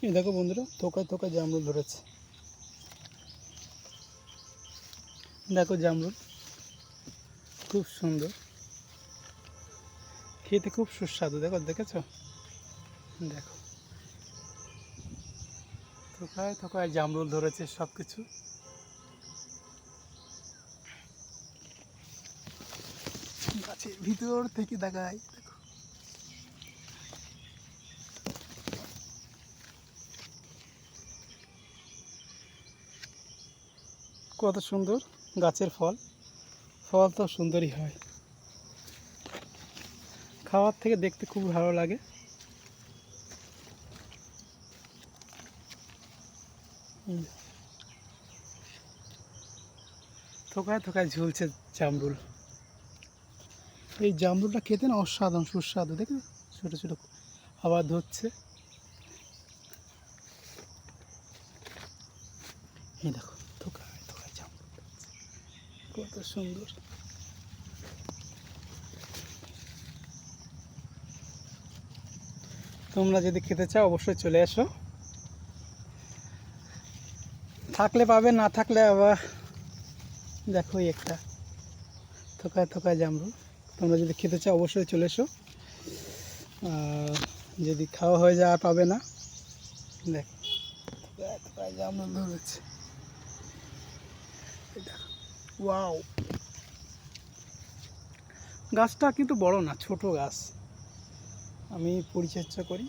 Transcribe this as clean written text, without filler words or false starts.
এই দেখো বন্ধুরা, থোকায় থোকায় জামরুল ধরেছে। দেখো জামরুল খুব সুন্দর, খেতে খুব সুস্বাদু। দেখো, দেখেছো? দেখো থোকায় থোকায় জামরুল ধরেছে সব কিছু। গাছের ভিতর থেকে দেখায়, দেখো কত সুন্দর গাছের ফল। ফল তো সুন্দরই হয়, খাওয়ার থেকে দেখতে খুব ভালো লাগে। থোকায় থোকায় ঝুলছে জামরুল। এই জামরুলটা খেতে না অসাধারণ সুস্বাদু। দেখো ছোটো ছোটো আবার ধরছে। এই দেখো থোকায় থোকায় জামরুল কত সুন্দর। তোমরা যদি খেতে চাও অবশ্যই চলে এসো, থাকলে পাবে, না থাকলে আবার দেখো একটা থোকায় থোকায় জামরুল। তোমরা যদি খেতে চাও অবশ্যই চলে এসো, আর যদি খাওয়া হয়ে যায় আর পাবে না। দেখো থোকায় থোকায় জামরুল ধরেছে। ওয়াও, গাছটা কিন্তু বড় না, ছোট গাছ। আমি পরিচর্যা করি।